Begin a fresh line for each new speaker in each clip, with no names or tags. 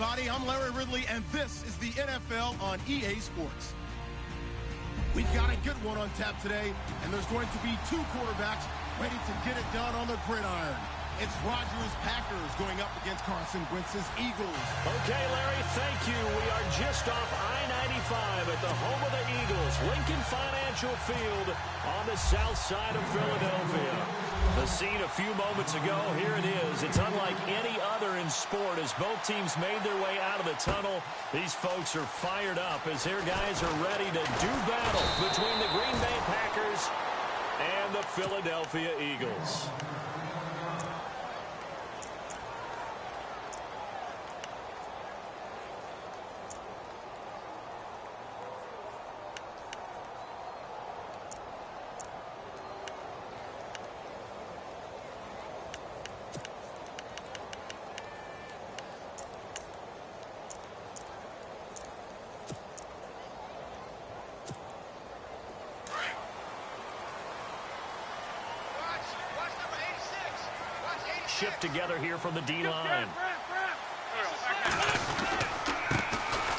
everybody. I'm Larry Ridley, and this is the NFL on EA Sports. We've got a good one on tap today, and there's going to be two quarterbacks ready to get it done on the gridiron. It's Rodgers' Packers going up against Carson Wentz's Eagles.
Okay, Larry, thank you. We are just off I-95 at the home of the Eagles, Lincoln Financial Field on the south side of Philadelphia. The scene a few moments ago, here it is. It's unlike any other in sport as both teams made their way out of the tunnel. These folks are fired up as their guys are ready to do battle between the Green Bay Packers and the Philadelphia Eagles. Shift together here from the D-line.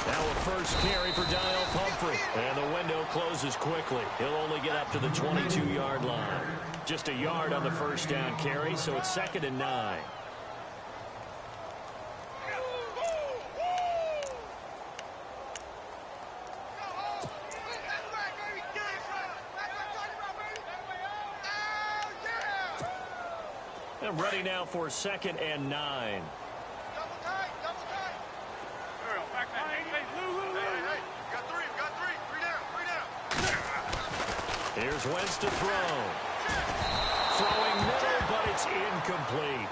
Now a first carry for Daniel Pumphrey. And the window closes quickly. He'll only get up to the 22-yard line. Just a yard on the first down carry, so it's 2nd and 9. And ready now for 2nd and 9. Here's Wentz to throw. Throwing middle, but it's incomplete.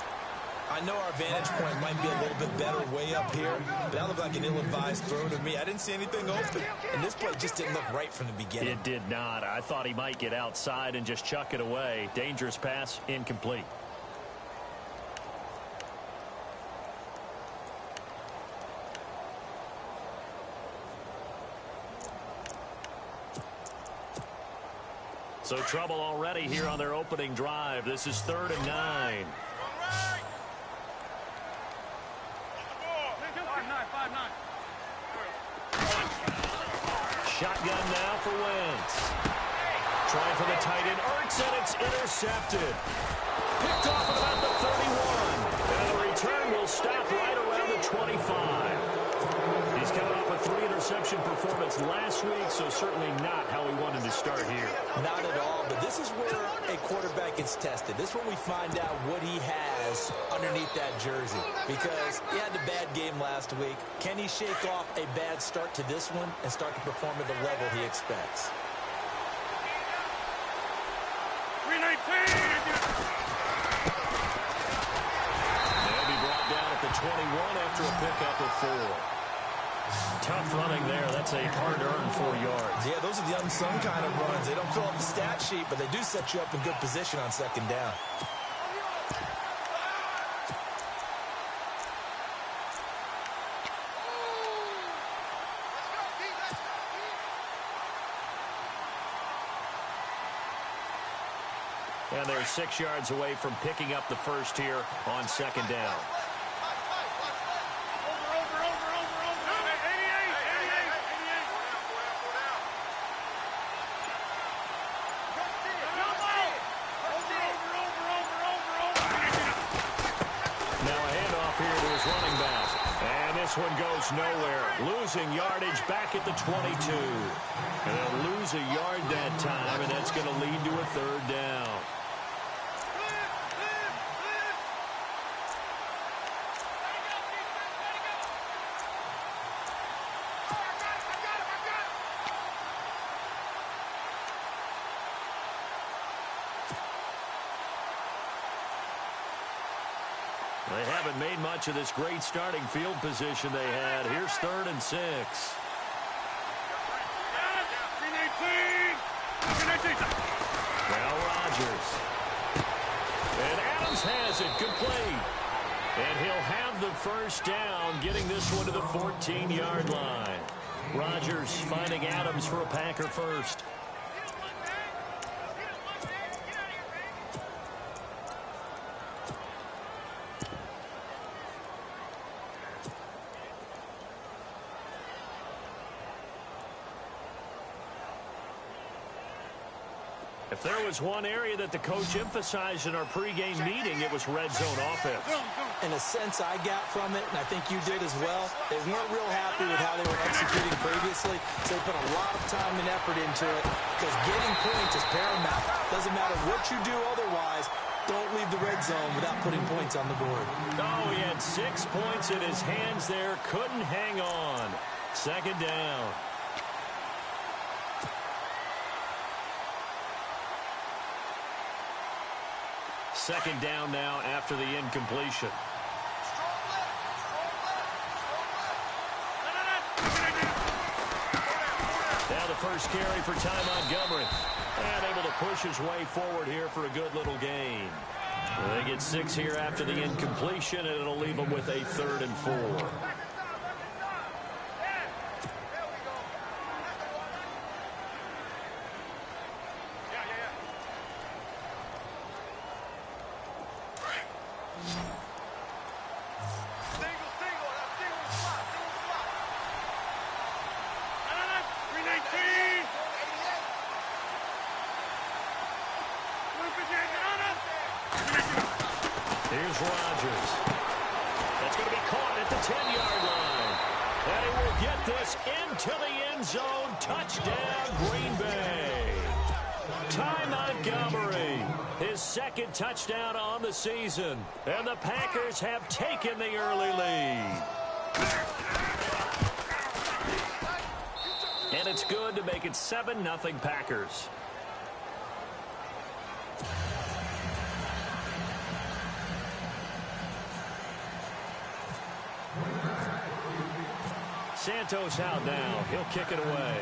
I know our vantage point might be a little bit better way up here, but that looked like an ill-advised throw to me. I didn't see anything open, and this play just didn't look right from the beginning.
It did not. I thought he might get outside and just chuck it away. Dangerous pass, incomplete. So trouble already here on their opening drive. This is 3rd and 9. Shotgun now for Wentz. Trying for the tight end, Ertz, and it's intercepted. Picked off at about the 31. And the return will stop right around the 25. He's coming off a 3-interception performance last week, so certainly not how he wanted to start here.
Not at all, but this is where a quarterback gets tested. This is where we find out what he has underneath that jersey. Because he had a bad game last week. Can he shake off a bad start to this one and start to perform at the level he expects?
319! They'll be brought down at the 21 after a pickup of 4. Tough running there. That's a hard-earned 4 yards.
Yeah, those are the unsung kind of runs. They don't fill up the stat sheet, but they do set you up in good position on 2nd down.
And they're 6 yards away from picking up the first here on 2nd down. This one goes nowhere. Losing yardage back at the 22. And they'll lose a yard that time, and that's going to lead to a 3rd down. They haven't made much of this great starting field position they had. Here's 3rd and 6. Now Rodgers. And Adams has it complete. And he'll have the first down, getting this one to the 14-yard line. Rodgers finding Adams for a Packer first. If there was one area that the coach emphasized in our pregame meeting, it was red zone offense.
In a sense I got from it, and I think you did as well, they weren't real happy with how they were executing previously, so they put a lot of time and effort into it because getting points is paramount. Doesn't matter what you do otherwise, don't leave the red zone without putting points on the board.
Oh, he had 6 points in his hands there, couldn't hang on. Second down. Second down now after the incompletion. Now the first carry for Ty Montgomery. And able to push his way forward here for a good little gain. They get 6 here after the incompletion, and it'll leave them with a 3rd and 4. Here's Rodgers. That's going to be caught at the 10-yard line. And he will get this into the end zone. Touchdown, Green Bay. Ty Montgomery, his 2nd touchdown on the season. And the Packers have taken the early lead. And it's good to make it 7-0 Packers. Santos out now. He'll kick it away.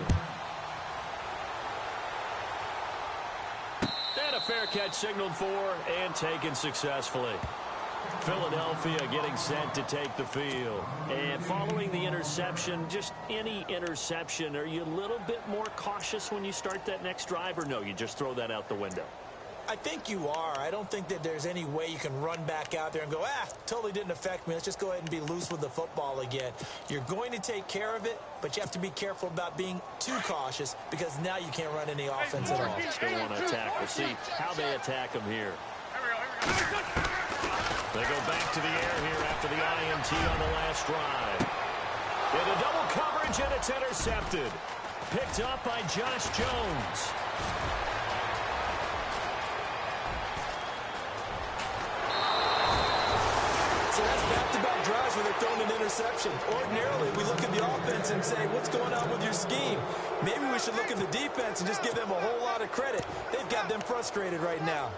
And a fair catch signaled for and taken successfully. Philadelphia getting set to take the field. And following the interception, just any interception, are you a little bit more cautious when you start that next drive, or no, you just throw that out the window?
I think you are. I don't think that there's any way you can run back out there and go, totally didn't affect me. Let's just go ahead and be loose with the football again. You're going to take care of it, but you have to be careful about being too cautious because now you can't run any offense at all.
Still want to attack. We'll see how they attack them here. They go back to the air here after the INT on the last drive. Into double coverage, and it's intercepted. Picked up by Josh Jones.
So that's back-to-back drives where they're throwing an interception. Ordinarily, we look at the offense and say, what's going on with your scheme? Maybe we should look at the defense and just give them a whole lot of credit. They've got them frustrated right now.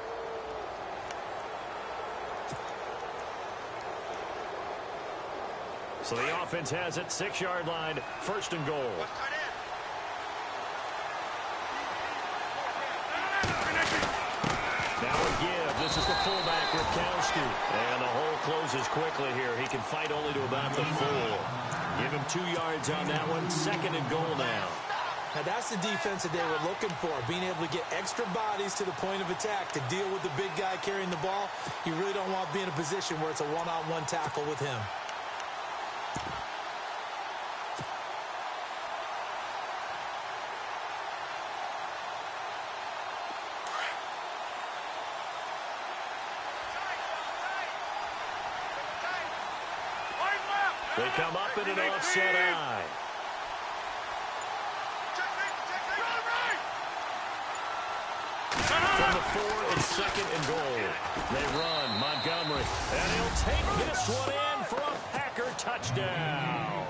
So the offense has it, 6-yard line, 1st and goal. Now a give. This is the fullback, Ripkowski. And the hole closes quickly here. He can fight only to about the 4. Give him 2 yards on that one. 2nd and goal now.
Now that's the defense that they were looking for, being able to get extra bodies to the point of attack to deal with the big guy carrying the ball. You really don't want to be in a position where it's a one-on-one tackle with him.
They come up in an offset eye. From the 4, it's 2nd and goal. They run, Montgomery, and he'll take this one in for a Packer touchdown.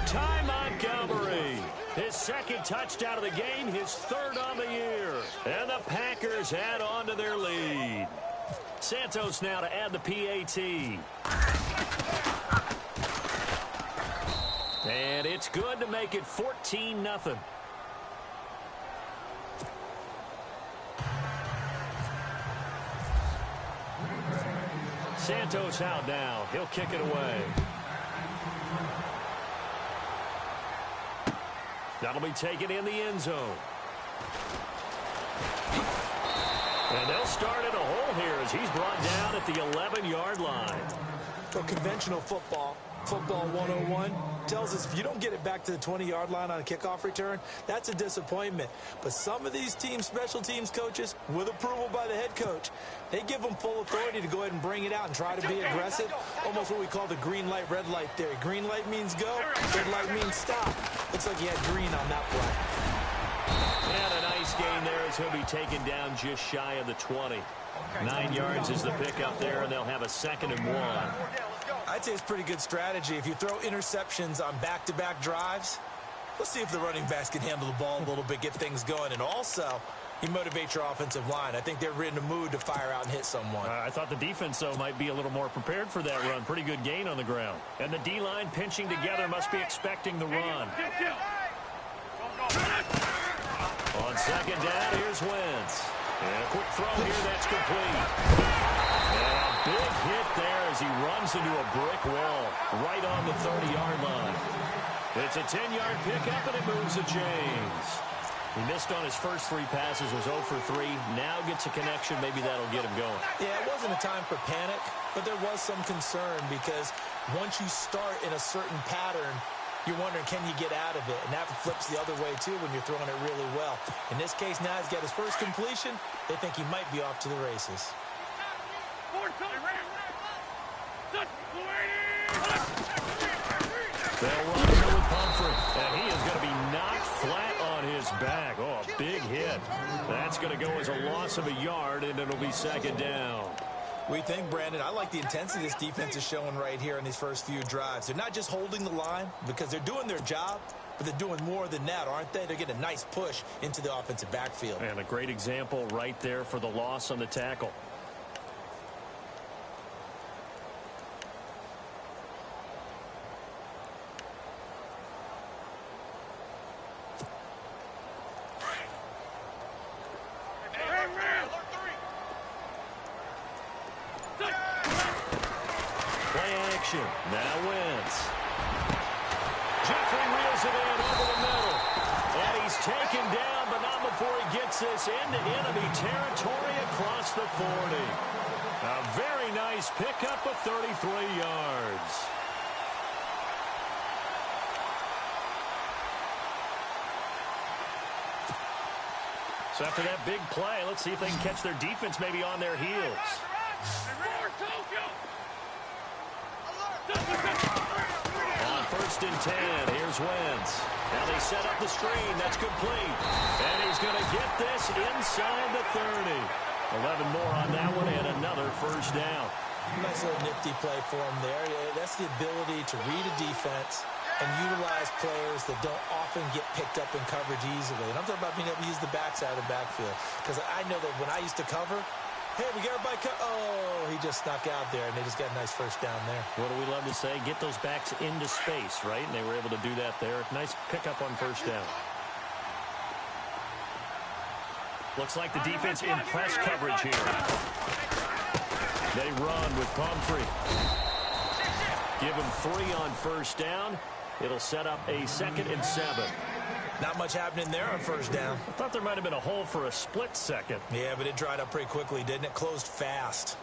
Ty Montgomery, his 2nd touchdown of the game, his 3rd on the year. And the Packers add on to their lead. Santos now to add the PAT. And it's good to make it 14-0. Santos out now. He'll kick it away. That'll be taken in the end zone. And they'll start in a hole here as he's brought down at the 11-yard line.
For conventional football, Football 101 tells us if you don't get it back to the 20-yard line on a kickoff return, that's a disappointment. But some of these teams, special teams coaches, with approval by the head coach, they give them full authority to go ahead and bring it out and try to be aggressive. Almost what we call the green light, red light theory. Green light means go, red light means stop. Looks like he had green on that play.
And a nice gain there as he'll be taken down just shy of the 20. 9 yards is the pickup there, and they'll have a 2nd and 1.
I'd say it's pretty good strategy. If you throw interceptions on back-to-back drives, let's see if the running backs can handle the ball a little bit, get things going. And also, you motivate your offensive line. I think they're in the mood to fire out and hit someone.
I thought the defense, though, might be a little more prepared for that run. Pretty good gain on the ground. And the D-line pinching together must be expecting the run. On 2nd down, here's Wentz. And a quick throw here, that's complete. And a big hit there as he runs into a brick wall right on the 30-yard line. It's a 10-yard pickup, and it moves the chains. He missed on his first 3 passes, was 0 for 3. Now gets a connection. Maybe that'll get him going.
Yeah, it wasn't a time for panic, but there was some concern because once you start in a certain pattern, you're wondering, can you get out of it? And that flips the other way, too, when you're throwing it really well. In this case, now he's got his first completion. They think he might be off to the races.
They'll run here with Pumphrey, and he is going to be knocked flat on his back. Oh, a big hit. That's going to go as a loss of a yard, and it'll be 2nd down.
We think, Brandon, I like the intensity this defense is showing right here in these first few drives. They're not just holding the line because they're doing their job, but they're doing more than that, aren't they? They're getting a nice push into the offensive backfield.
And a great example right there for the loss on the tackle. Now Wentz. Jeffrey reels it in over the middle. And he's taken down, but not before he gets this into enemy territory across the 40. A very nice pickup of 33 yards. So after that big play, let's see if they can catch their defense maybe on their heels. On 1st and 10, here's Wentz. Now they set up the screen. That's complete. And he's going to get this inside the 30. 11 more on that one and another 1st down.
Nice little nifty play for him there. That's the ability to read a defense and utilize players that don't often get picked up in coverage easily. And I'm talking about being able to use the backside of the backfield. Because I know that when I used to cover, hey, we got everybody cut. Oh, he just snuck out there, and they just got a nice 1st down there.
What do we love to say? Get those backs into space, right? And they were able to do that there. Nice pickup on 1st down. Looks like the defense in press coverage here. They run with Pumphrey. Give him 3 on 1st down. It'll set up a 2nd and 7.
Not much happening there on 1st down.
I thought there might have been a hole for a split second.
Yeah, but it dried up pretty quickly, didn't it? Closed fast.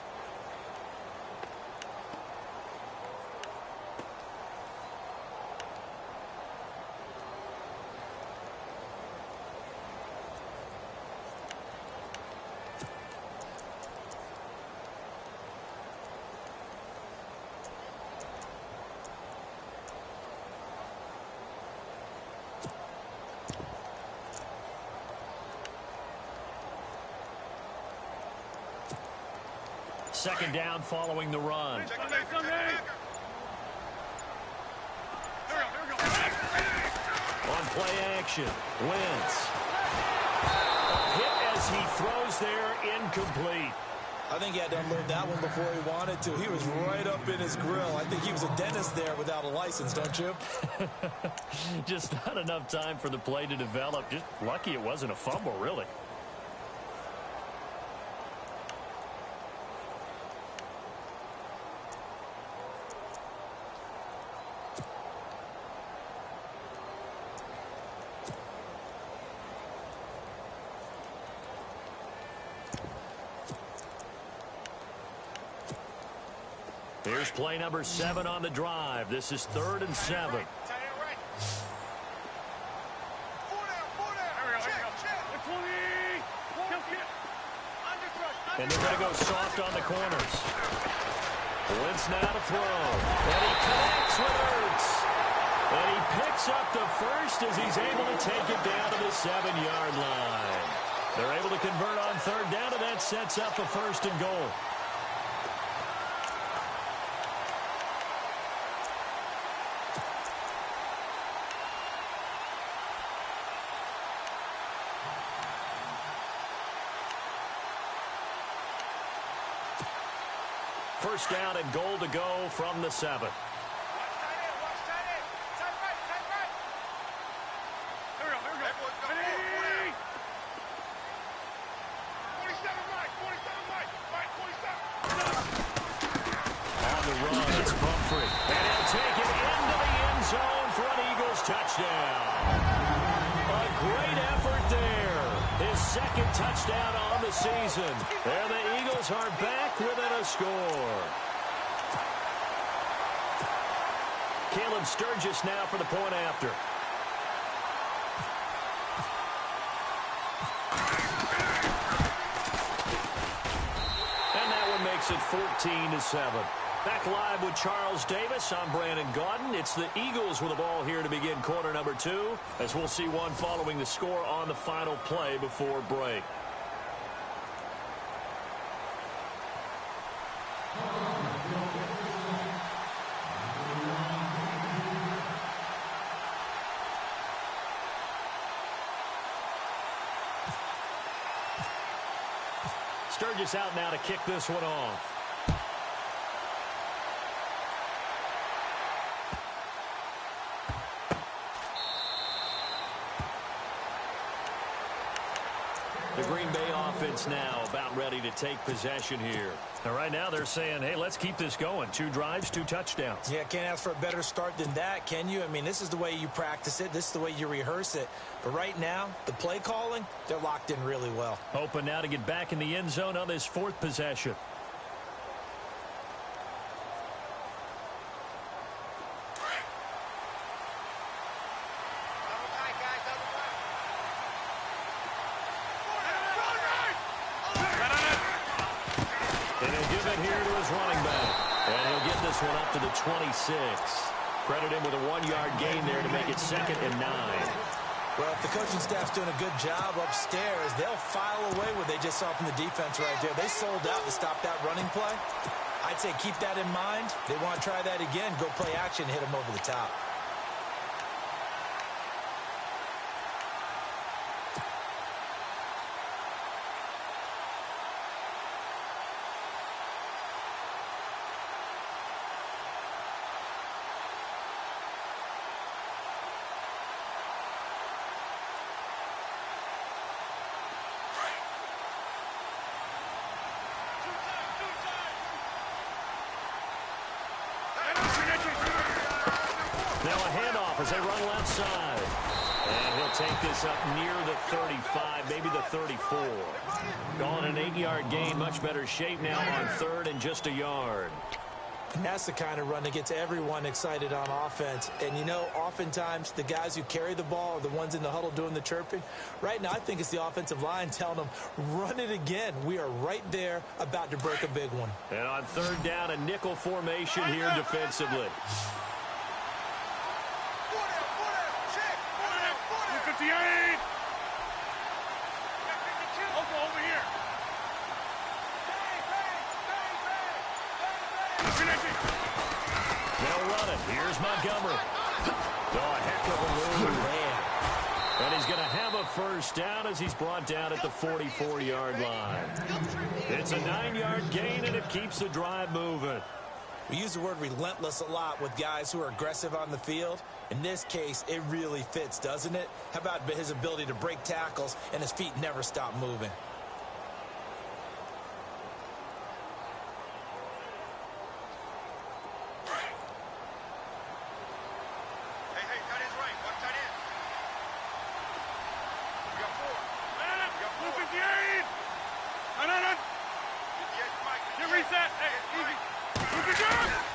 Second down following the run. On play action, Wentz. A hit as he throws there, incomplete.
I think he had to unload that one before he wanted to. He was right up in his grill. I think he was a dentist there without a license, don't you?
Just not enough time for the play to develop. Just lucky it wasn't a fumble, really. Here's play number 7 on the drive. This is 3rd and 7. And they're going to go soft on the corners. Wentz now to throw. And he connects with Ertz. And he picks up the first as he's able to take it down to the 7-yard line. They're able to convert on 3rd down, and that sets up a 1st and goal. First down and goal to go from the 7. On the run, it's Pumphrey. And he'll take it into the end zone for an Eagles touchdown. A great effort there. His 2nd touchdown on the season. And the Eagles are back within a score. Caleb Sturgis now for the point after. And that one makes it 14-7. Back live with Charles Davis. I'm Brandon Gaudin. It's the Eagles with the ball here to begin quarter number 2, as we'll see one following the score on the final play before break. Sturgis out now to kick this one off. The Green Bay offense now about ready to take possession here. And right now they're saying, hey, let's keep this going. 2 drives, 2 touchdowns.
Yeah, can't ask for a better start than that, can you? I mean, this is the way you practice it. This is the way you rehearse it. But right now, the play calling, they're locked in really well.
Hoping now to get back in the end zone on this 4th possession. One up to the 26. Credit him with a 1-yard gain there to make it 2nd and 9.
Well, if the coaching staff's doing a good job upstairs, they'll file away what they just saw from the defense right there. They sold out to stop that running play. I'd say keep that in mind. They want to try that again. Go play action, hit them over the top.
Now a handoff as they run left side. And he'll take this up near the 35, maybe the 34. Going an 8-yard gain, much better shape now on 3rd and just a yard.
And that's the kind of run that gets everyone excited on offense. And, you know, oftentimes the guys who carry the ball are the ones in the huddle doing the chirping. Right now, I think it's the offensive line telling them, run it again. We are right there about to break a big one.
And on 3rd down, a nickel formation here defensively.
58. Over here.
They'll run it. Here's Montgomery. Oh, a heck of a move. And he's going to have a first down as he's brought down at the 44-yard line. It's a 9-yard gain, and it keeps the drive moving.
We use the word relentless a lot with guys who are aggressive on the field. In this case, it really fits, doesn't it? How about his ability to break tackles and his feet never stop moving?
Hey, tight end's right. Watch tight end. We got 4. We got 58. No. 58's right. Get reset. Hey, easy. 58.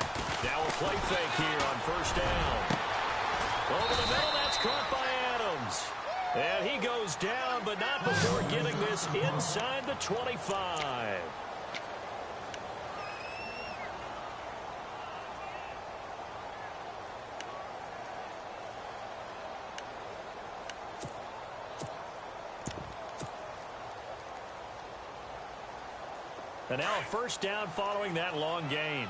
play fake here on first down. Over the middle, that's caught by Adams. And he goes down, but not before getting this inside the 25. And now a first down following that long gain.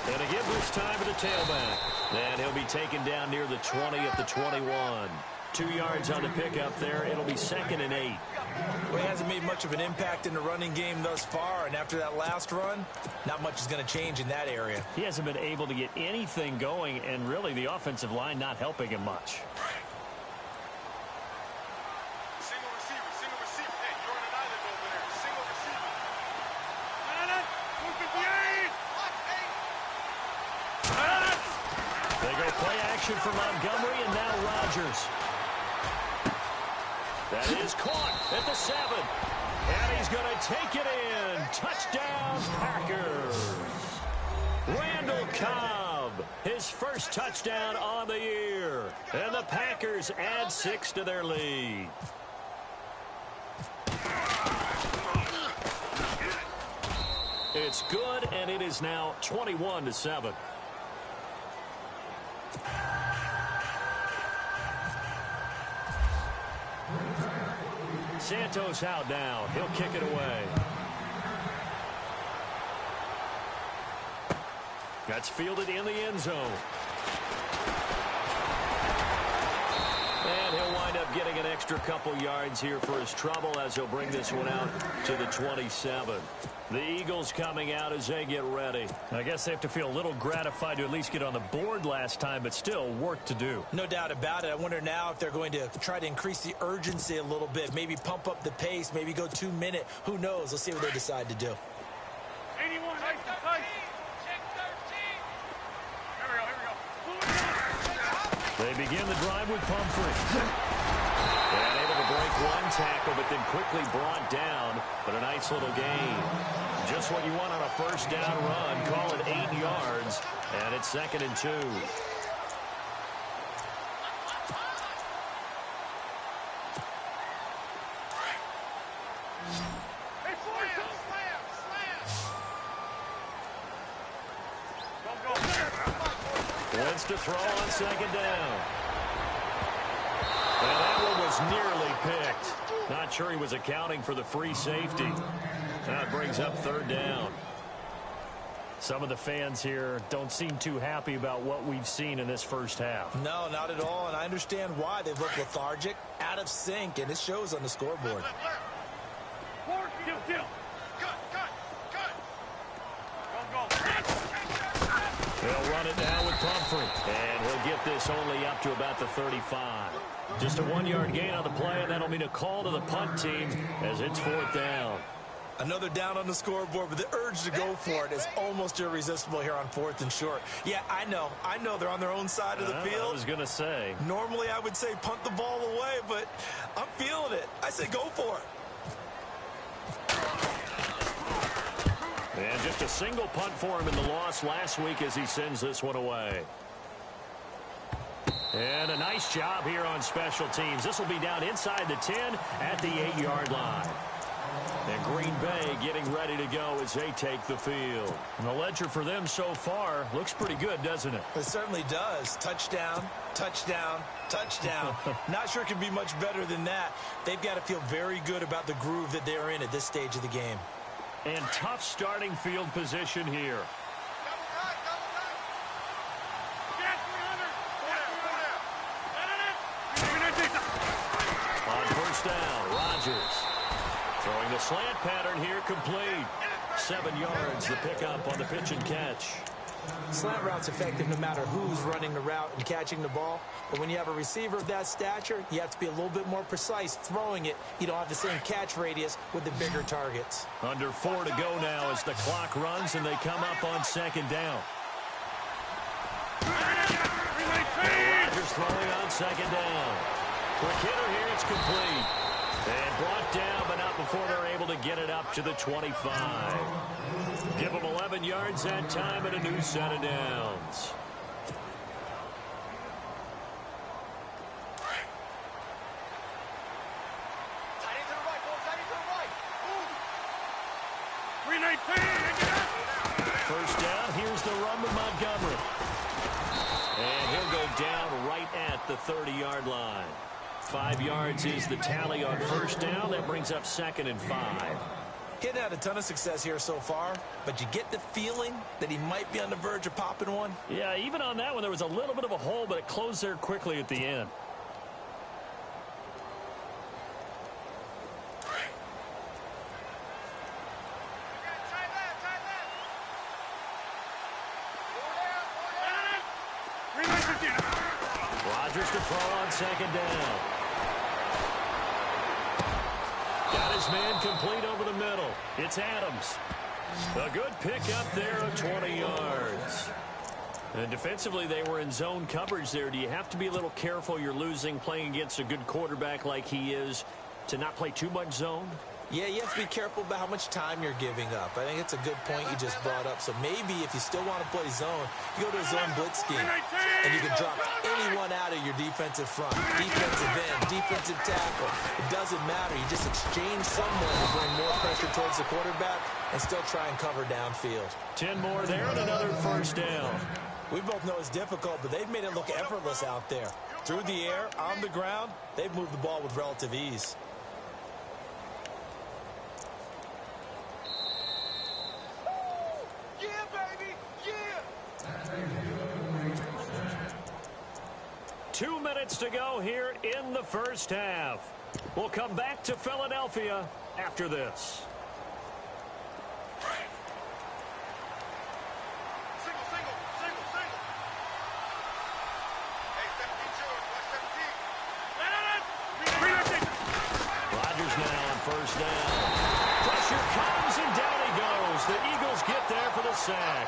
And again this time to the tailback. And he'll be taken down near the 20 at the 21. 2 yards on the pickup there. It'll be 2nd and 8.
Well, he hasn't made much of an impact in the running game thus far, and after that last run, not much is going to change in that area.
He hasn't been able to get anything going, and really the offensive line not helping him much.
Single receiver. Hey, you're on an island over there. Single receiver. 158.
They go play action for Montgomery, and now Rodgers. That is caught at the 7. And he's going to take it in. Touchdown, Packers. Randall Cobb, his first touchdown on the year. And the Packers add 6 to their lead. It's good, and it is now 21-7. Santos out now. He'll kick it away. That's fielded in the end zone. And he'll wind up getting an extra couple yards here for his trouble as he'll bring this one out to the 27. The Eagles coming out as they get ready. I guess they have to feel a little gratified to at least get on the board last time, but still work to do.
No doubt about it. I wonder now if they're going to try to increase the urgency a little bit, maybe pump up the pace, maybe go 2-minute. Who knows? Let's see what they decide to do.
81, nice to touch. Check 13. Here we go.
They begin the drive with Pumphrey. And able to break one tackle, but then quickly brought down. But a nice little gain. Just what you want on a first down run. Call it 8 yards. And it's 2nd and 2. Wins to throw on 2nd down. And that one was nearly picked. Not sure he was accounting for the free safety. That brings up 3rd down. Some of the fans here don't seem too happy about what we've seen in this first half.
No, not at all, and I understand why. They look lethargic, out of sync, and it shows on the scoreboard.
They'll run it now with Pumphrey. And he'll get this only up to about the 35. Just a 1-yard gain on the play, and that'll mean a call to the punt team as it's 4th down.
Another down on the scoreboard, but the urge to go for it is almost irresistible here on 4th and short. Yeah, I know they're on their own side of the field.
I was going to say.
Normally I would say punt the ball away, but I'm feeling it. I say go for it.
And just a single punt for him in the loss last week as he sends this one away. And a nice job here on special teams. This will be down inside the 10 at the 8-yard line. And Green Bay getting ready to go as they take the field. And the ledger for them so far looks pretty good, doesn't it?
It certainly does. Touchdown, touchdown, touchdown. Not sure it can be much better than that. They've got to feel very good about the groove that they're in at this stage of the game.
And tough starting field position here. On first down, Rodgers. Throwing the slant pattern here, complete. 7 yards, the pickup on the pitch and catch.
Slant route's effective no matter who's running the route and catching the ball. But when you have a receiver of that stature, you have to be a little bit more precise throwing it. You don't have the same catch radius with the bigger targets.
Under 4 to go now as the clock runs and they come up on 2nd down. Rodgers throwing on 2nd down. Quick hitter here. It's complete. And brought down, but not before they're able to get it up to the 25. Give them 11 yards that time and a new set of downs. First down, here's the run with Montgomery. And he'll go down right at the 30-yard line. 5 yards is the tally on first down. That brings up 2nd and 5.
He hadn't had a ton of success here so far, but you get the feeling that he might be on the verge of popping one.
Yeah, even on that one, there was a little bit of a hole, but it closed there quickly at the end. Rodgers to throw on 2nd down. Got his man complete over the middle. It's Adams. A good pickup there of 20 yards. And defensively, they were in zone coverage there. Do you have to be a little careful you're losing playing against a good quarterback like he is to not play too much zone?
Yeah, you have to be careful about how much time you're giving up. I think it's a good point you just brought up. So maybe if you still want to play zone, you go to a zone blitz scheme, and you can drop anyone out of your defensive front, defensive end, defensive tackle. It doesn't matter. You just exchange someone to bring more pressure towards the quarterback and still try and cover downfield.
10 more there and another first down.
We both know it's difficult, but they've made it look effortless out there. Through the air, on the ground, they've moved the ball with relative ease.
Yeah, baby, yeah.
2 minutes to go here in the first half. We'll come back to Philadelphia after this. First down. Pressure comes, and down he goes. The Eagles get there for the sack.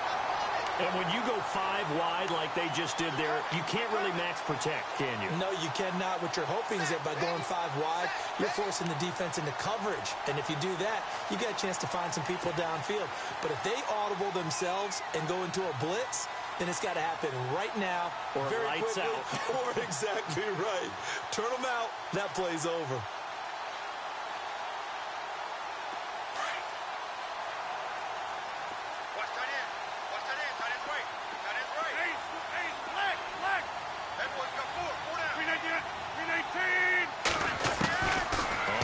And when you go 5 wide like they just did there, you can't really max protect, can you?
No, you cannot. What you're hoping is that by going 5 wide, you're forcing the defense into coverage. And if you do that, you got a chance to find some people downfield. But if they audible themselves and go into a blitz, then it's got to happen right now.
Or lights
quickly,
out.
Or exactly right. Turn them out. That play's over.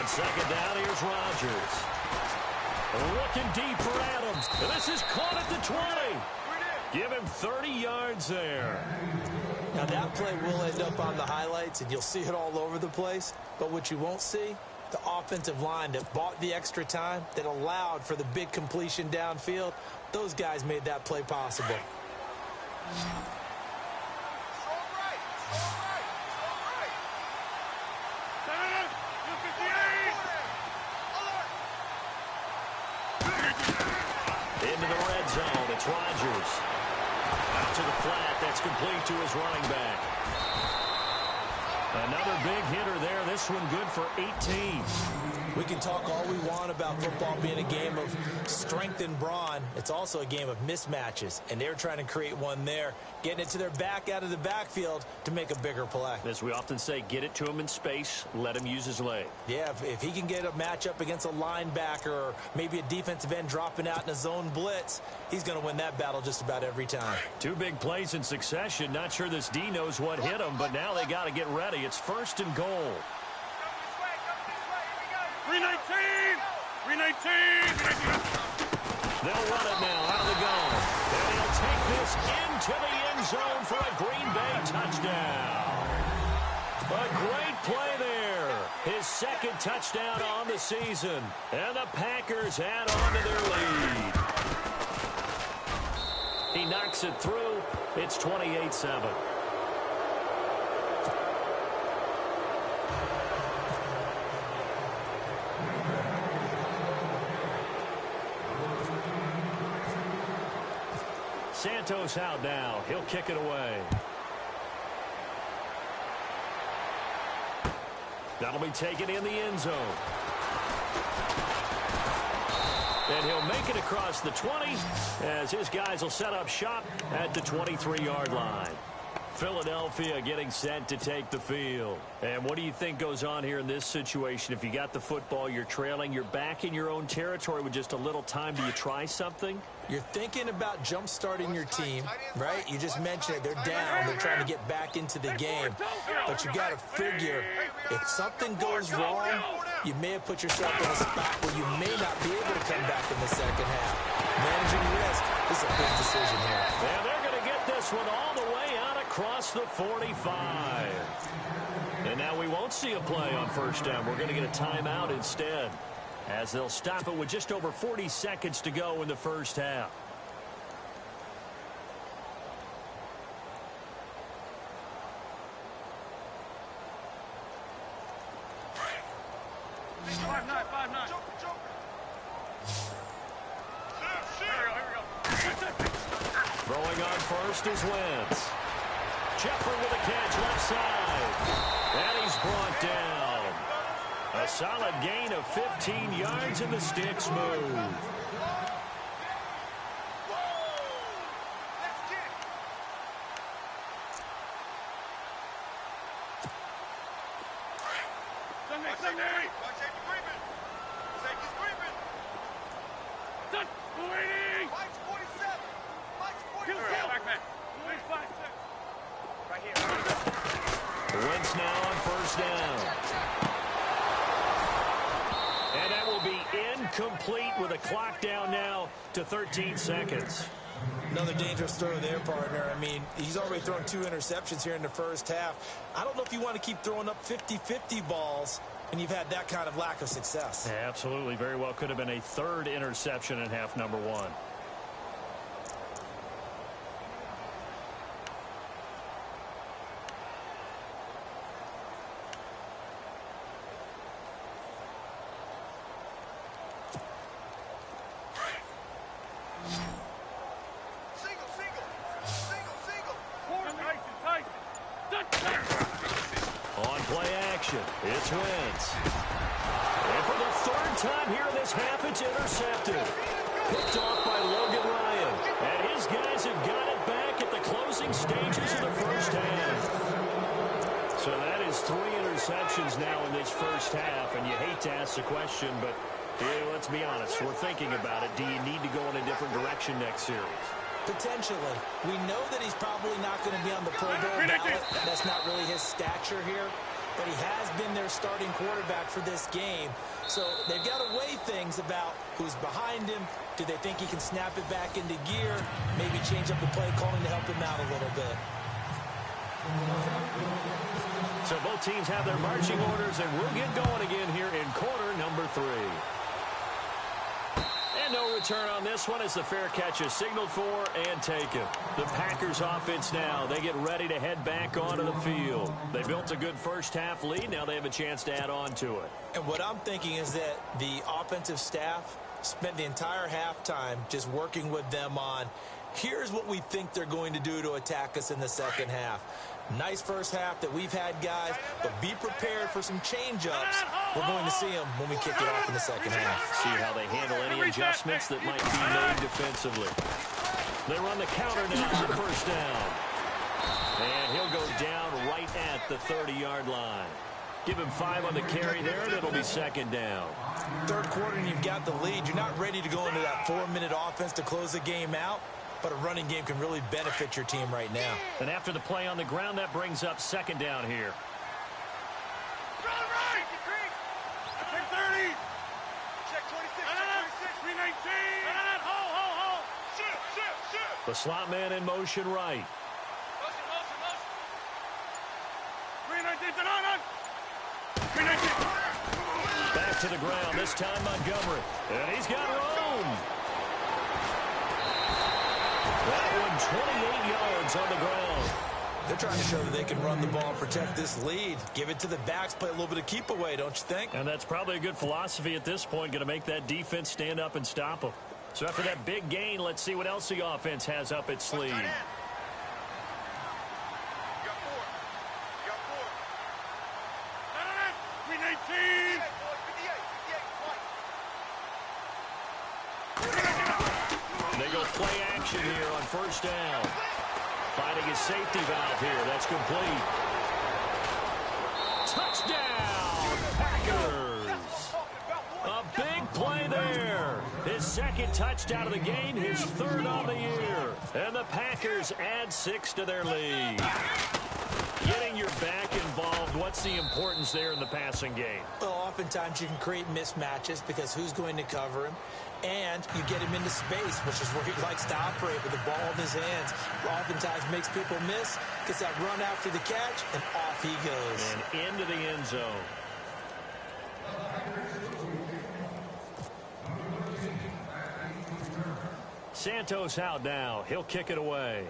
Second down, here's Rodgers. Looking deep for Adams. And this is caught at the 20. Give him 30 yards there.
Now that play will end up on the highlights, and you'll see it all over the place. But what you won't see, the offensive line that bought the extra time, that allowed for the big completion downfield, those guys made that play possible.
Into the red zone, it's Rodgers. Out to the flat, that's complete to his running back. Another big hitter there, this one good for 18.
We can talk all we want about football being a game of strength and brawn. It's also a game of mismatches, and they're trying to create one there, getting it to their back out of the backfield to make a bigger play.
As we often say, get it to him in space, let him use his leg.
Yeah, if he can get a matchup against a linebacker or maybe a defensive end dropping out in a zone blitz, he's going to win that battle just about every time.
2 big plays in succession. Not sure this D knows what hit him, but now they got to get ready. It's 1st and goal.
319! 319!
They'll run it now out of the gun. And he'll take this into the end zone for a Green Bay touchdown. A great play there. His 2nd touchdown on the season. And the Packers add on to their lead. He knocks it through. It's 28-7. Santos out now. He'll kick it away. That'll be taken in the end zone. And he'll make it across the 20 as his guys will set up shop at the 23-yard line. Philadelphia getting set to take the field. And what do you think goes on here in this situation? If you got the football, you're trailing, you're back in your own territory with just a little time. Do you try something?
You're thinking about jump-starting your team, right? You just mentioned it. They're down. They're trying to get back into the game. But you got to figure, if something goes wrong, you may have put yourself in a spot where you may not be able to come back in the second half. Managing risk is a big decision here.
Yeah, they're going to get this one all the way out across the 45. And now we won't see a play on first down. We're going to get a timeout instead, as they'll stop it with just over 40 seconds to go in the first half. Throwing on first is Wentz. Jeffrey with a catch left side. And he's brought down. A solid gain of 15 yards in the sticks move. Wentz now on first down. And that will be incomplete with a clock down now to 13 seconds.
Another dangerous throw there, partner. I mean, he's already thrown 2 interceptions here in the first half. I don't know if you want to keep throwing up 50-50 balls and you've had that kind of lack of success.
Yeah, absolutely. Very well could have been a 3rd interception in half number 1. It's Wentz. And for the 3rd time here in this half, it's intercepted. Picked off by Logan Ryan. And his guys have got it back at the closing stages of the first half. So that is 3 interceptions now in this first half. And you hate to ask the question, but yeah, let's be honest. We're thinking about it. Do you need to go in a different direction next series?
Potentially. We know that he's probably not going to be on the Pro Bowl ballot. That's not really his stature here. But he has been their starting quarterback for this game. So they've got to weigh things about who's behind him. Do they think he can snap it back into gear? Maybe change up the play calling to help him out a little bit.
So both teams have their marching orders, and we'll get going again here in quarter number 3. And no return on this one as the fair catch is signaled for and taken. The Packers offense now, they get ready to head back onto the field. They built a good first half lead. Now they have a chance to add on to it.
And what I'm thinking is that the offensive staff spent the entire halftime just working with them on, here's what we think they're going to do to attack us in the second half. Nice first half that we've had, guys, but be prepared for some change-ups. We're going to see them when we kick it off in the second half.
See how they handle any adjustments that might be made defensively. They run the counter now for first down. And he'll go down right at the 30-yard line. Give him 5 on the carry there, and it'll be second down.
Third quarter, and you've got the lead. You're not ready to go into that 4-minute offense to close the game out. But a running game can really benefit your team right now.
And after the play on the ground, that brings up second down here.
Right. Check 30. Check 26. Check 26. 319. Hold. Shift.
The slot man in motion right.
Motion. 319. On. 319.
Back to the ground, this time Montgomery. And he's got room. That one 28 yards on the ground.
They're trying to show that they can run the ball and protect this lead. Give it to the backs, play a little bit of keep away, don't you think?
And that's probably a good philosophy at this point, going to make that defense stand up and stop them. So after that big gain, let's see what else the offense has up its sleeve.
You got 4.
action here on first down. Finding his safety valve here. That's complete. Touchdown, Packers. A big play there. His second touchdown of the game, his third on the year. And the Packers add 6 to their lead. Getting your back involved, what's the importance there in the passing game?
Well, oftentimes you can create mismatches because who's going to cover him? And you get him into space, which is where he likes to operate with the ball in his hands. Oftentimes makes people miss, gets that run after the catch, and off he goes.
And into the end zone. Santos out now. He'll kick it away.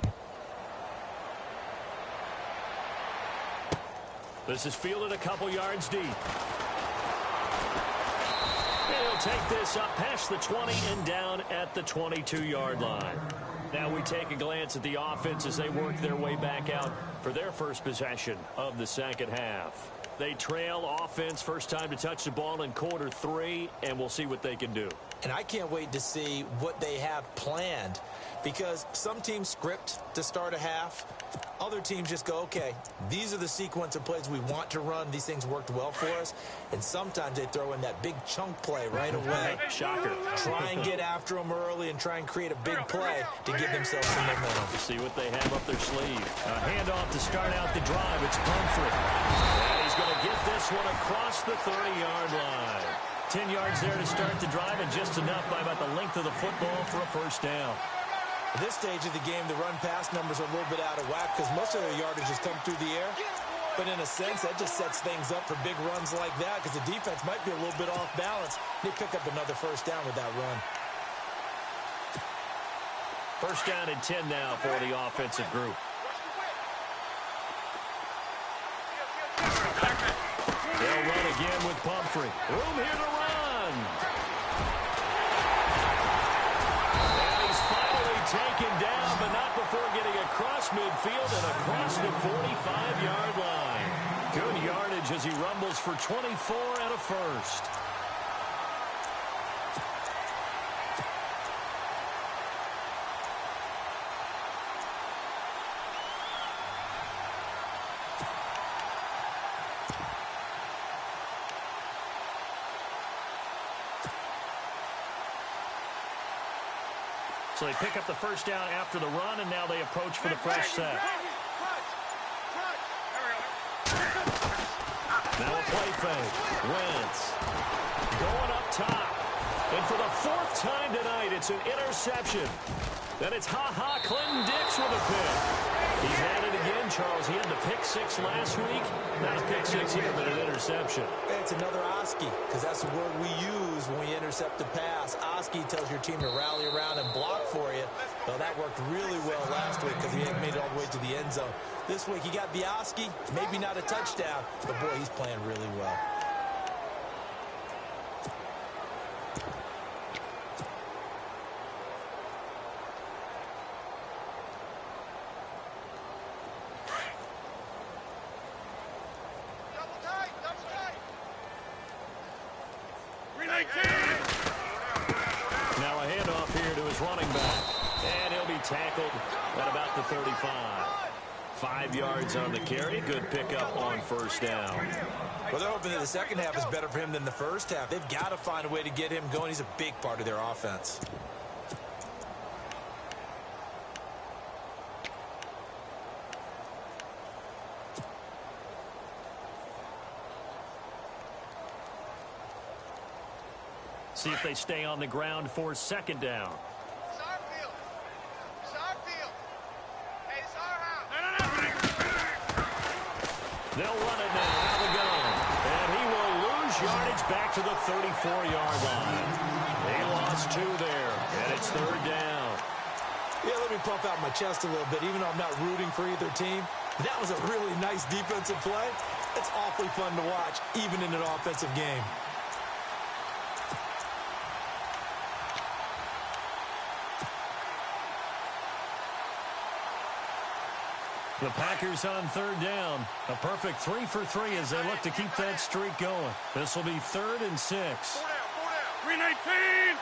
This is fielded a couple yards deep. And he'll take this up past the 20 and down at the 22-yard line. Now we take a glance at the offense as they work their way back out for their first possession of the second half. They trail offense, first time to touch the ball in quarter 3, and we'll see what they can do.
And I can't wait to see what they have planned, because some teams script to start a half. Other teams just go, okay, these are the sequence of plays we want to run. These things worked well for us. And sometimes they throw in that big chunk play right away.
Shocker.
Try and get after them early and try and create a big play to give themselves some momentum.
See what they have up their sleeve. A handoff to start out the drive. It's Pumphrey. And he's going to get this one across the 30-yard line. 10 yards there to start the drive, and just enough by about the length of the football for a first down.
At this stage of the game, the run-pass numbers are a little bit out of whack because most of their yardage has come through the air. But in a sense, that just sets things up for big runs like that because the defense might be a little bit off balance. They pick up another first down with that run.
First down and 10 now for the offensive group. They'll run again with Pumphrey. Room here to run. And he's finally taken down, but not before getting across midfield and across the 45-yard line. Good yardage as he rumbles for 24 and a first. So they pick up the first down after the run, and now they approach for the fresh set. Now a play fake. Wentz going up top. And for the 4th time tonight, it's an interception. Then it's Clinton Dix with a pick. He's had it again, Charles. He had the pick 6 last week. Not a pick 6 here, but an interception.
It's another Oski, because that's the word we use when we intercept a pass. Oski tells your team to rally around and block for you. Well, that worked really well last week because he had made it all the way to the end zone. This week, he got the Oski, maybe not a touchdown, but boy, he's playing really well.
Now a handoff here to his running back. And he'll be tackled at about the 35. 5 yards on the carry. Good pickup on first down.
Well, they're hoping that the second half is better for him than the first half. They've got to find a way to get him going. He's a big part of their offense.
See if they stay on the ground for second down.
It's our field. It's our field. Hey, it's our house.
They'll run it now out of the gun. And he will lose yardage back to the 34-yard line. They lost 2 there, and it's third down.
Yeah, let me puff out my chest a little bit. Even though I'm not rooting for either team, that was a really nice defensive play. It's awfully fun to watch, even in an offensive game.
The Packers on third down. A perfect 3 for 3 as they look to keep that streak going. This will be 3rd and 6.
319.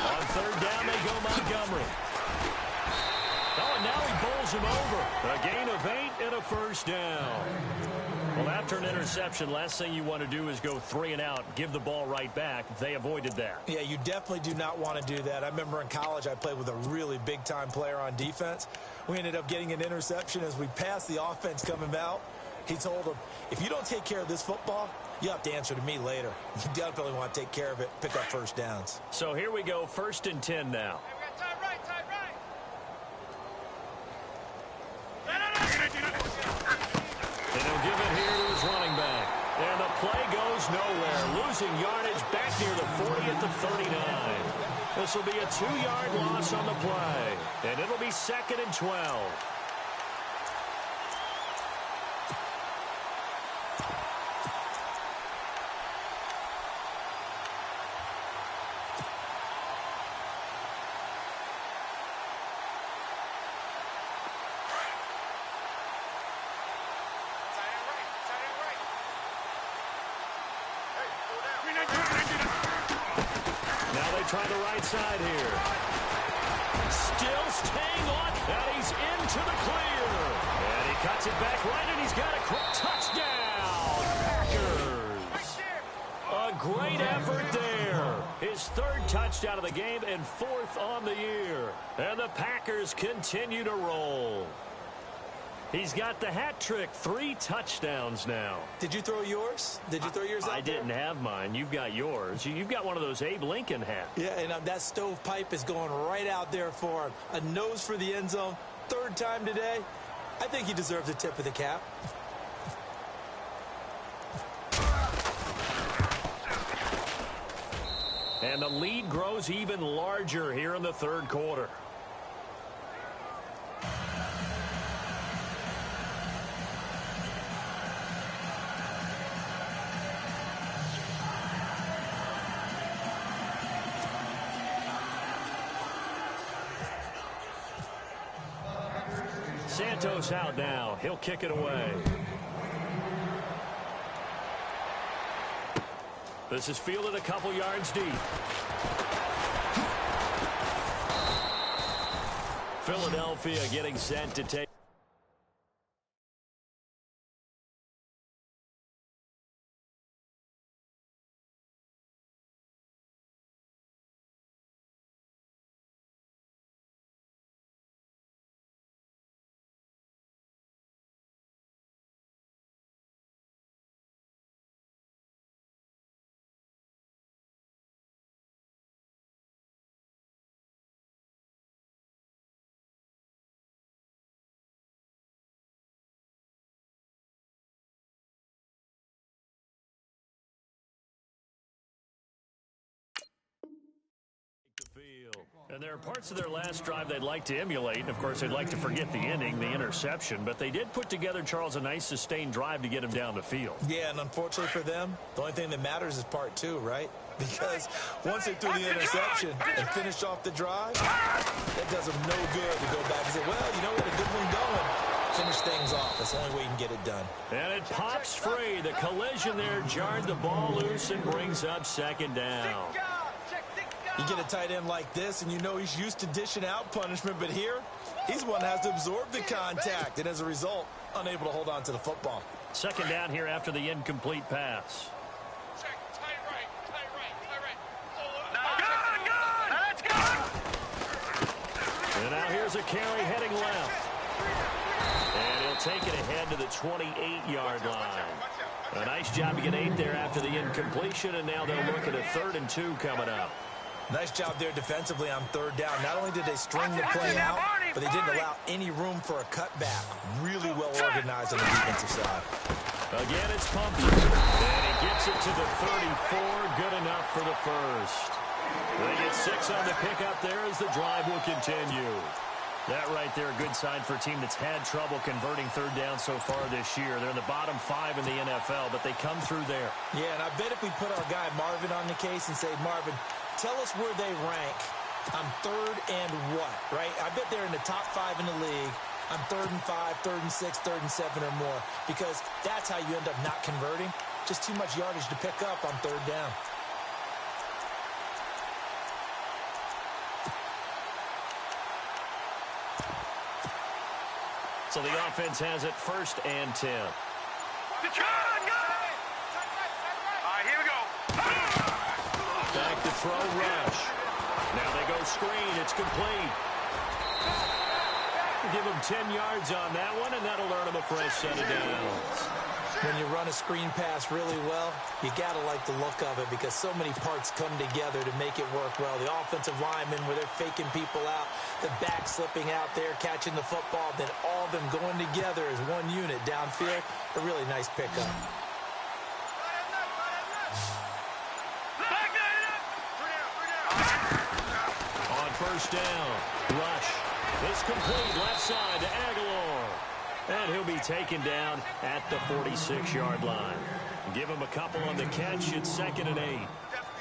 On third down, they go Montgomery. Montgomery. Oh, and now he bowls him over. A gain of 8 and a first down. Well, after an interception, last thing you want to do is go 3 and out, give the ball right back. They avoided that.
Yeah, you definitely do not want to do that. I remember in college I played with a really big-time player on defense. We ended up getting an interception as we passed the offense coming out. He told him, if you don't take care of this football, you have to answer to me later. You definitely want to take care of it, pick up first downs.
So here we go, 1st and 10 now.
Hey, we got time right, time right.
And he'll give it here to his running back. And the play goes nowhere. Losing yardage back near the 40 at the 39. This will be a 2-yard loss on the play. And it'll be 2nd and 12. Try the right side here. Still staying on, and he's into the clear. And he cuts it back right, and he's got a touchdown. Packers. A great effort there. His 3rd touchdown of the game and 4th on the year. And the Packers continue to roll. He's got the hat trick, 3 touchdowns now.
Did you throw yours? Did you throw yours out
I didn't have mine. You've got yours. You've got one of those Abe Lincoln hats.
Yeah, and that stovepipe is going right out there for him. A nose for the end zone. 3rd time today. I think he deserves a tip of the cap.
And the lead grows even larger here in the 3rd quarter. Santos out now. He'll kick it away. This is fielded a couple yards deep. Philadelphia getting set to take. And there are parts of their last drive they'd like to emulate. And, of course, they'd like to forget the inning, the interception. But they did put together, Charles, a nice sustained drive to get him down the field.
Yeah, and unfortunately for them, the only thing that matters is part 2, right? Because once they threw the interception and finished off the drive, that does them no good to go back and say, well, you know what, a good one going. Finish things off. That's the only way you can get it done.
And it pops free. The collision there jarred the ball loose and brings up 2nd down.
You get a tight end like this, and you know he's used to dishing out punishment, but here, he's the one that has to absorb the contact, and as a result, unable to hold on to the football.
2nd down here after the incomplete pass.
Check, tight right.
Let's go! And now here's a carry heading left. And he'll take it ahead to the 28-yard line. A nice job to get 8 there after the incompletion, and now they'll look at a 3rd and 2 coming up.
Nice job there defensively on 3rd down. Not only did they string the play out, but they didn't allow any room for a cutback. Really well organized on the defensive side.
Again, it's pumped. And he gets it to the 34. Good enough for the first. They get 6 on the pickup there as the drive will continue. That right there, a good sign for a team that's had trouble converting 3rd down so far this year. They're in the bottom 5 in the NFL, but they come through there.
Yeah, and I bet if we put our guy Marvin on the case and say, Marvin, tell us where they rank on 3rd and what, right? I bet they're in the top 5 in the league on 3rd and 5, 3rd and 6, 3rd and 7 or more, because that's how you end up not converting. Just too much yardage to pick up on 3rd down.
So the offense has it 1st and 10.
All right, here we go.
Back to throw, rush. Now they go screen. It's complete. Give him 10 yards on that one, and that'll earn him a fresh set of downs.
When you run a screen pass really well, you got to like the look of it because so many parts come together to make it work well. The offensive linemen, where they're faking people out, the back slipping out there, catching the football, then all of them going together as one unit downfield. A really nice pickup.
On 1st down, rush. It's complete, left side to Aguilar. And he'll be taken down at the 46-yard line. Give him a couple on the catch. It's 2nd and 8.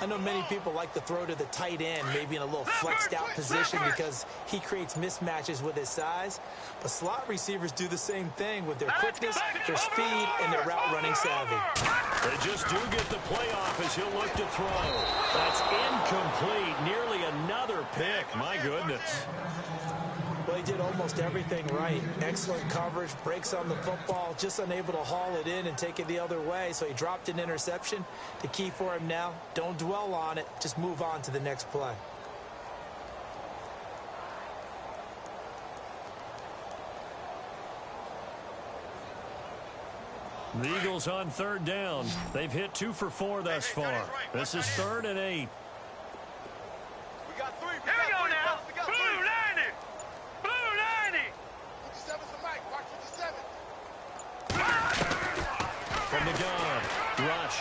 I know many people like to throw to the tight end, maybe in a little flexed out position because he creates mismatches with his size. But slot receivers do the same thing with their quickness, their speed, and their route running savvy.
They just do get the playoff as he'll look to throw. That's incomplete. Nearly another pick. My goodness.
Well, he did almost everything right. Excellent coverage, breaks on the football, just unable to haul it in and take it the other way. So he dropped an interception. The key for him now, don't dwell on it. Just move on to the next play.
The Eagles on 3rd down. They've hit 2 for 4 thus far. This is 3rd and 8.
We got 3. Here we go now. Blue 90. Blue 90. 57's the mic. Watch 57.
From the gun, rush.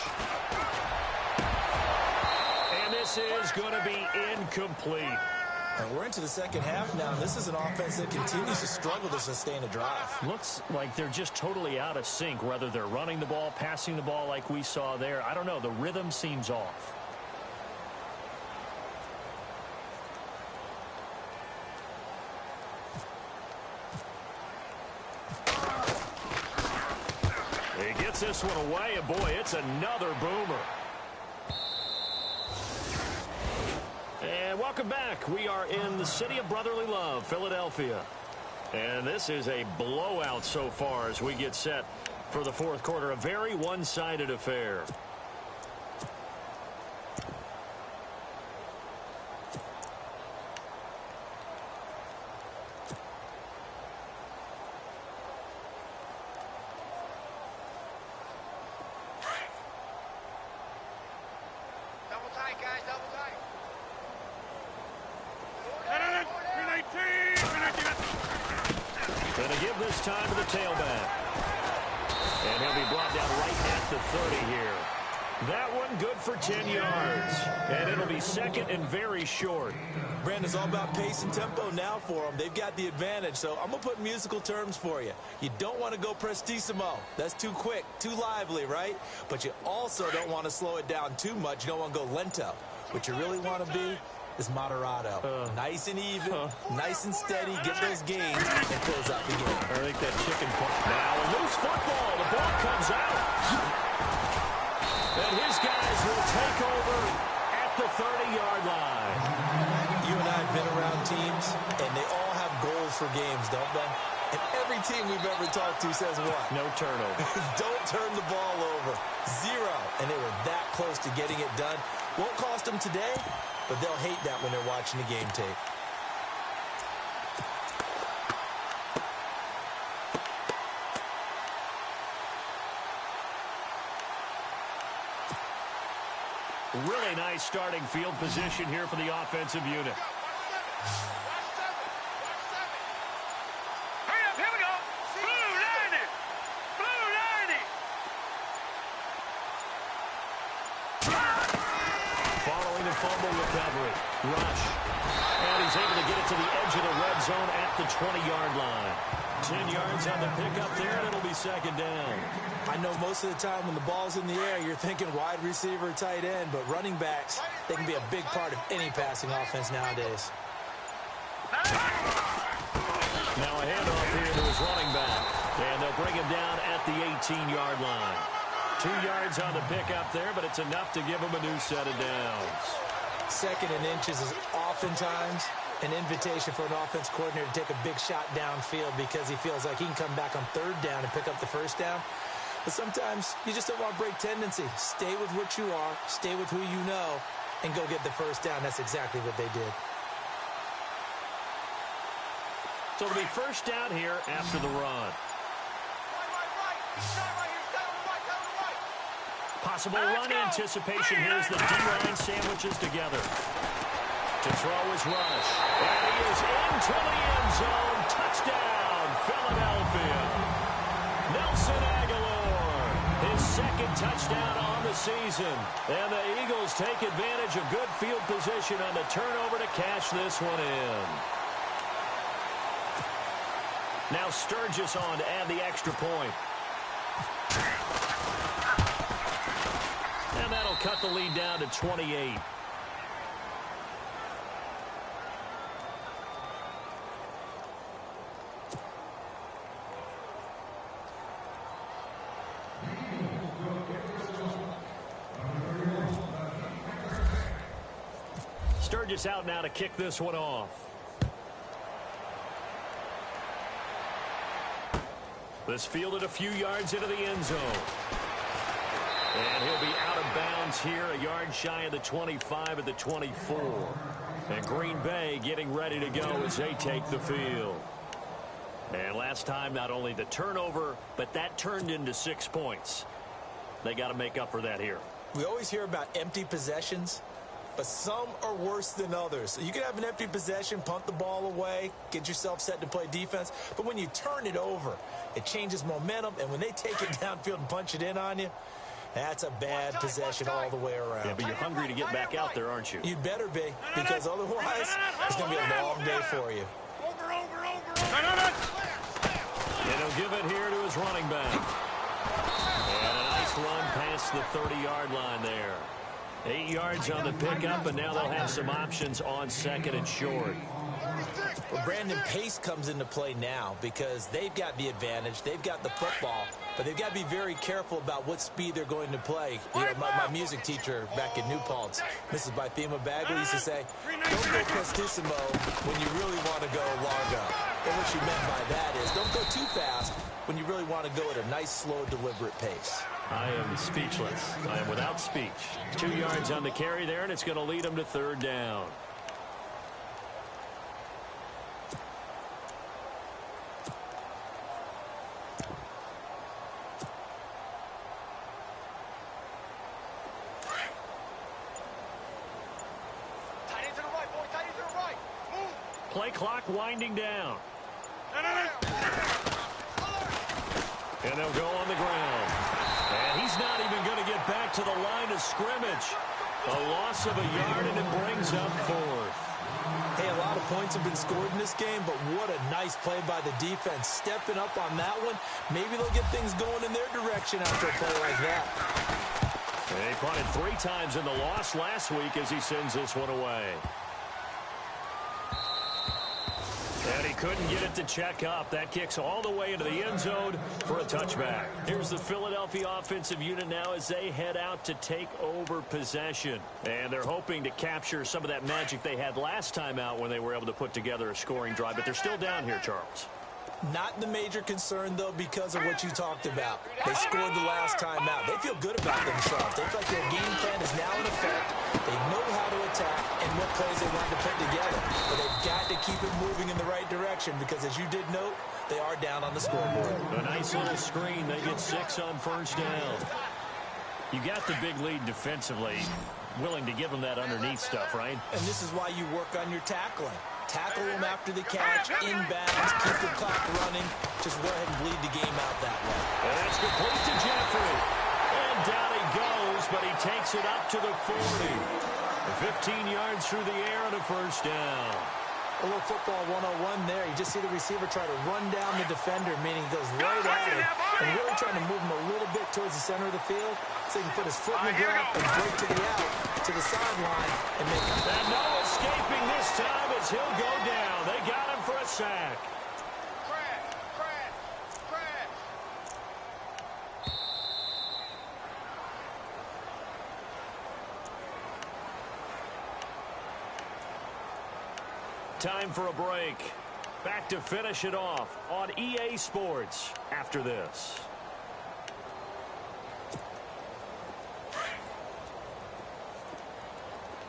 And this is going to be incomplete.
And we're into the second half now, and this is an offense that continues to struggle to sustain a drive.
Looks like they're just totally out of sync, whether they're running the ball, passing the ball like we saw there. I don't know. The rhythm seems off. He gets this one away, and boy, it's another boomer. And welcome back. We are in the city of brotherly love, Philadelphia. And this is a blowout so far as we get set for the 4th quarter. A very one-sided affair.
Double tight, guys. Double tight.
Going to give this time to the tailback. And he'll be brought down right at the 30 here. That one good for 10 yards. And it'll be 2nd and very short.
Brandon, it's all about pace and tempo now for them. They've got the advantage, so I'm going to put musical terms for you. You don't want to go prestissimo. That's too quick, too lively, right? But you also don't want to slow it down too much. You don't want to go lento. What you really want to be is moderato. Nice and even, nice and steady, get those gains, and close out the game.
I think that chicken puck. Now a loose football. The ball comes out. And his guys will take over at the 30-yard line.
You and I have been around teams, and they all have goals for games, don't they? And every team we've ever talked to says what?
No turnover.
Don't turn the ball over. 0. And they were that close to getting it done. Won't cost them today, but they'll hate that when they're watching the game tape.
Really nice starting field position here for the offensive unit.
Hurry up, here we go. Blue 90. Blue 90.
Following the fumble recovery. Rush. And he's able to get it to the edge of the red zone at the 20-yard line. 10 yards on the pickup there, and it'll be 2nd down.
I know most of the time when the ball's in the air, you're thinking wide receiver, tight end, but running backs, they can be a big part of any passing offense nowadays.
Now a handoff here to his running back. And they'll bring him down at the 18-yard line. 2 yards on the pickup there, but it's enough to give him a new set of downs.
2nd and inches is oftentimes An invitation for an offense coordinator to take a big shot downfield because he feels like he can come back on third down and pick up the first down. But sometimes you just don't want to break tendency. Stay with what you are, stay with who you know, and go get the first down. That's exactly what they did.
So it'll be first down here after the run. Possible run anticipation. Here's the D-line sandwiches together. To throw his rush. And he is into the end zone. Touchdown, Philadelphia. Nelson Aguilar, his second touchdown on the season. And the Eagles take advantage of good field position on the turnover to cash this one in. Now Sturgis on to add the extra point. And that'll cut the lead down to 28. Sturgis out now to kick this one off. This fielded a few yards into the end zone. And he'll be out of bounds here, a yard shy of the 25 at the 24. And Green Bay getting ready to go as they take the field. And last time, not only the turnover, but that turned into 6 points. They got to make up for that here.
We always hear about empty possessions, but some are worse than others. You can have an empty possession, punt the ball away, get yourself set to play defense. But when you turn it over, it changes momentum. And when they take it downfield and punch it in on you, that's a bad possession all the way around.
Yeah, but you're hungry to get back out there, aren't you?
You'd better be, because otherwise it's going to be a long day for you.
And he'll give it here to his running back. And a nice run past the 30-yard line there. 8 yards on the pickup, and now they'll have some options on second and short.
Well, Brandon, pace comes into play now because they've got the advantage. They've got the football, but they've got to be very careful about what speed they're going to play. You know, my music teacher back in New Paltz, Mrs. Bythema Bagley, used to say, don't go prestissimo when you really want to go largo. And what she meant by that is don't go too fast when you really want to go at a nice, slow, deliberate pace.
I am speechless. I am without speech. 2 yards on the carry there, and it's going to lead them to third down. Play clock winding down. And they'll go on the ground. And he's not even going to get back to the line of scrimmage. A loss of a yard, and it brings up fourth.
Hey, a lot of points have been scored in this game, but what a nice play by the defense. Stepping up on that one. Maybe they'll get things going in their direction after a play like that.
And he punted 3 times in the loss last week as he sends this one away. And he couldn't get it to check up. That kicks all the way into the end zone for a touchback. Here's the Philadelphia offensive unit now as they head out to take over possession. And they're hoping to capture some of that magic they had last time out when they were able to put together a scoring drive. But they're still down here, Charles.
Not the major concern, though, because of what you talked about. They scored the last time out. They feel good about themselves. They feel like their game plan is now in effect. They know how to attack and what plays they want to put together. But they've got to keep it moving in the right direction because, as you did note, they are down on the scoreboard.
A nice little screen. They get 6 on first down. You got the big lead defensively. Willing to give them that underneath stuff, right?
And this is why you work on your tackling. Tackle them after the catch, inbounds, keep the clock running. Just go ahead and bleed the game out that way.
And that's complete to Jeffrey. And down he goes, but he takes it up to the 40. 15 yards through the air and a first down.
A little football 101 there. You just see the receiver try to run down the defender, meaning he goes right at him and really trying to move him a little bit towards the center of the field so he can put his foot in the ground and break to the out, to the sideline, and make it.
And no escaping this time as he'll go down. They got him for a sack. Time for a break. Back to finish it off on EA Sports after this.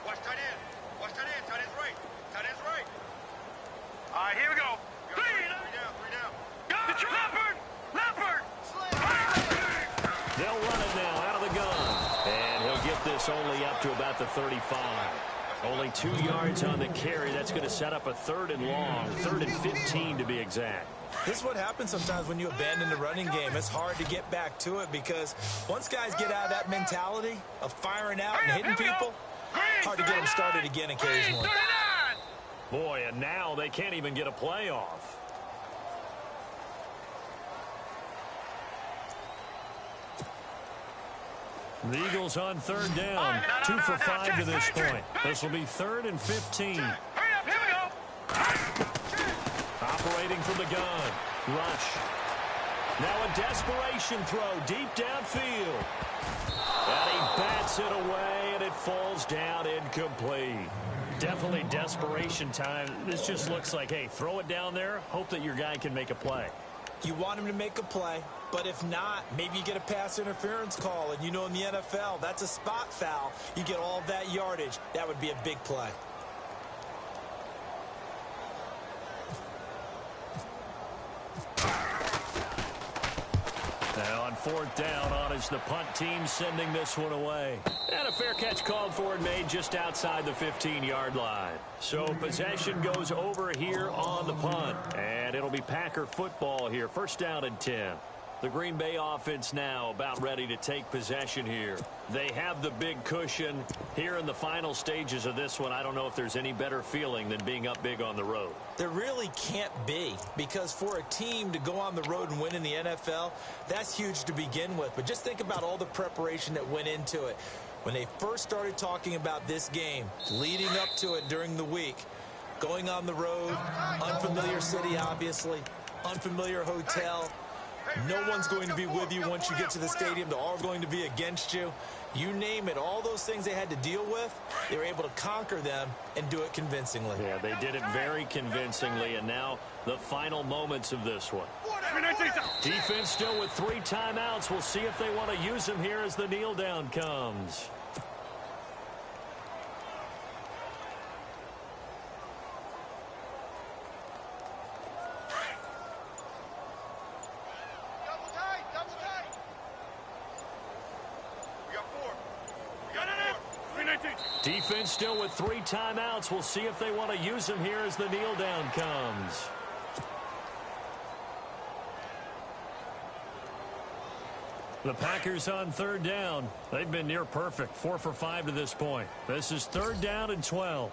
Watch tight end. Watch tight end. Tight end's right. Tight end's right. All right, here we go. Three down. Go! Leopard!
They'll run it now out of the gun. And he'll get this only up to about the 35. Only 2 yards on the carry. That's going to set up a 3rd and long. 3rd and 15 to be exact.
This is what happens sometimes when you abandon the running game. It's hard to get back to it because once guys get out of that mentality of firing out and hitting people, hard to get them started again occasionally.
Boy, and now they can't even get a play off. The Eagles on 3rd down. 2 for 5 to this point. This will be 3rd and 15.
Hurry up, here we go.
Operating from the gun. Rush. Now a desperation throw deep downfield. And he bats it away, and it falls down incomplete. Definitely desperation time. This just looks like, hey, throw it down there, hope that your guy can make a play.
You want him to make a play, but if not, maybe you get a pass interference call. And you know in the NFL, that's a spot foul. You get all that yardage. That would be a big play.
Now on 4th down, on is the punt team sending this one away. And a fair catch called for and made just outside the 15-yard line. So possession goes over here on the punt. And it'll be Packer football here. 1st down and 10. The Green Bay offense now about ready to take possession here. They have the big cushion here in the final stages of this one. I don't know if there's any better feeling than being up big on the road.
There really can't be, because for a team to go on the road and win in the NFL, that's huge to begin with. But just think about all the preparation that went into it. When they first started talking about this game, leading up to it during the week, going on the road, unfamiliar city, obviously, unfamiliar hotel. No one's going to be with you once you get to the stadium. They're all going to be against you. You name it, all those things they had to deal with, they were able to conquer them and do it convincingly.
Yeah, they did it very convincingly, and now the final moments of this one. Defense still with 3 timeouts. We'll see if they want to use them here as the kneel down comes. Defense still with 3 timeouts. We'll see if they want to use them here as the kneel down comes. The Packers on 3rd down. They've been near perfect. 4 for 5 to this point. This is 3rd down and 12.